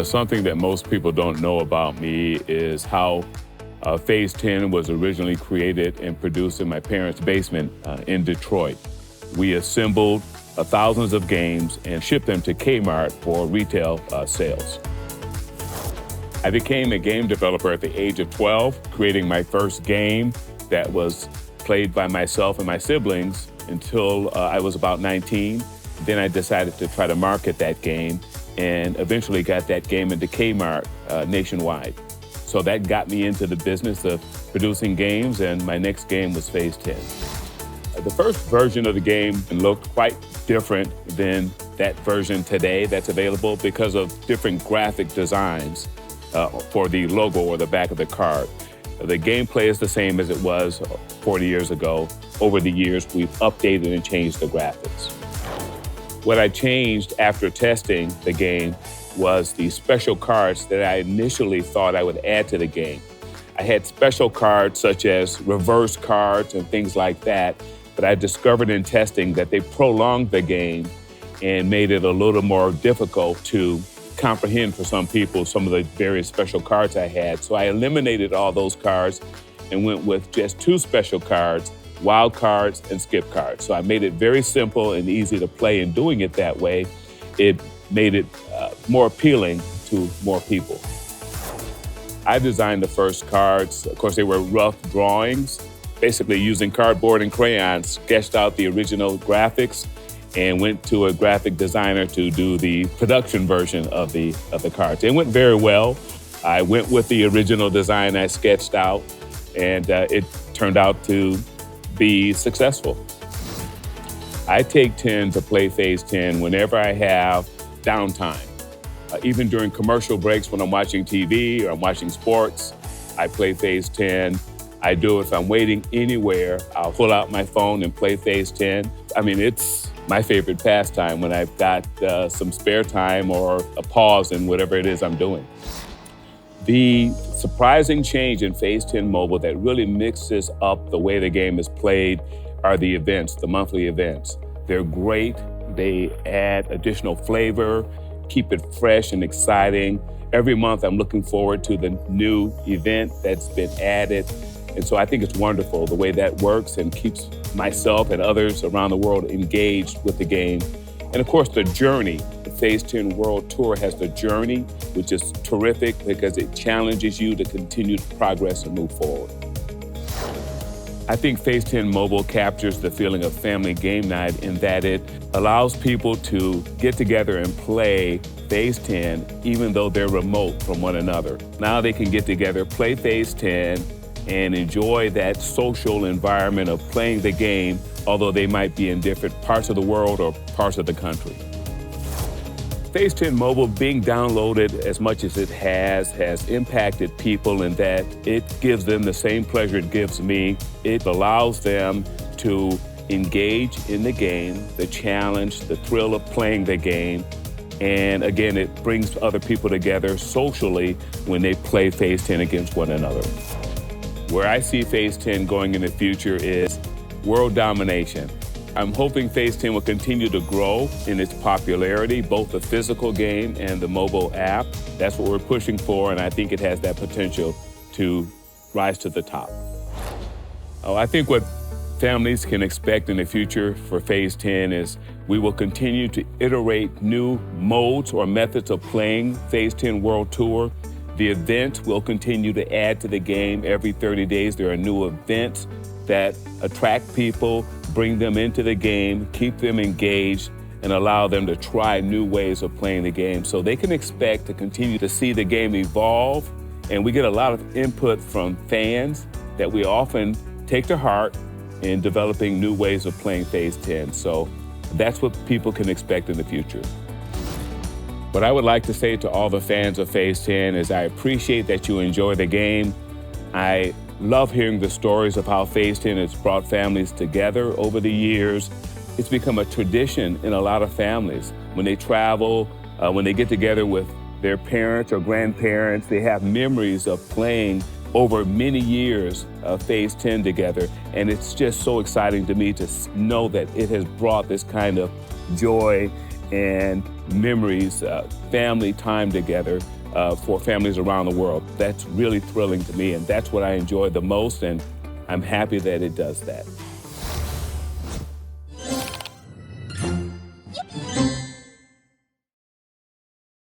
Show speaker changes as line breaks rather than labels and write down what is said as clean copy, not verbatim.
Something that most people don't know about me is how Phase 10 was originally created and produced in my parents' basement in Detroit. We assembled thousands of games and shipped them to Kmart for retail sales. I became a game developer at the age of 12, creating my first game that was played by myself and my siblings until I was about 19. Then I decided to try to market that game and eventually got that game into Kmart nationwide. So that got me into the business of producing games, and my next game was Phase 10. The first version of the game looked quite different than that version today that's available because of different graphic designs for the logo or the back of the card. The gameplay is the same as it was 40 years ago. Over the years, we've updated and changed the graphics. What I changed after testing the game was the special cards that I initially thought I would add to the game. I had special cards such as reverse cards and things like that, but I discovered in testing that they prolonged the game and made it a little more difficult to comprehend for some people some of the various special cards I had. So I eliminated all those cards and went with just 2 special cards, wild cards and skip cards. So I made it very simple and easy to play, and doing it that way, it made it more appealing to more people. I designed the first cards. Of course, they were rough drawings, basically using cardboard and crayons, sketched out the original graphics and went to a graphic designer to do the production version of the cards. It went very well. I went with the original design I sketched out, and it turned out to be successful. I tend to play Phase 10 whenever I have downtime. Even during commercial breaks when I'm watching TV or I'm watching sports, I play Phase 10. I do it if I'm waiting anywhere. I'll pull out my phone and play Phase 10. I mean, it's my favorite pastime when I've got some spare time or a pause in whatever it is I'm doing. The surprising change in Phase 10 Mobile that really mixes up the way the game is played are the events, the monthly events. They're great. They add additional flavor, keep it fresh and exciting. Every month I'm looking forward to the new event that's been added. And so I think it's wonderful the way that works and keeps myself and others around the world engaged with the game. And of course, the journey. The Phase 10 World Tour has the journey, which is terrific because it challenges you to continue to progress and move forward. I think Phase 10 Mobile captures the feeling of family game night in that it allows people to get together and play Phase 10 even though they're remote from one another. Now they can get together, play Phase 10, and enjoy that social environment of playing the game, although they might be in different parts of the world or parts of the country. Phase 10 Mobile being downloaded as much as it has impacted people in that it gives them the same pleasure it gives me. It allows them to engage in the game, the challenge, the thrill of playing the game. And again, it brings other people together socially when they play Phase 10 against one another. Where I see Phase 10 going in the future is world domination. I'm hoping Phase 10 will continue to grow in its popularity, both the physical game and the mobile app. That's what we're pushing for, and I think it has that potential to rise to the top. I think what families can expect in the future for Phase 10 is we will continue to iterate new modes or methods of playing Phase 10 World Tour. The event will continue to add to the game every 30 days. There are new events that attract people, bring them into the game, keep them engaged, and allow them to try new ways of playing the game. So they can expect to continue to see the game evolve, and we get a lot of input from fans that we often take to heart in developing new ways of playing Phase 10. So that's what people can expect in the future. What I would like to say to all the fans of Phase 10 is I appreciate that you enjoy the game. I love hearing the stories of how Phase 10 has brought families together over the years. It's become a tradition in a lot of families. When they travel, when they get together with their parents or grandparents, they have memories of playing over many years of Phase 10 together. And it's just so exciting to me to know that it has brought this kind of joy and memories, family time together for families around the world. That's really thrilling to me, and that's what I enjoy the most, and I'm happy that it does that.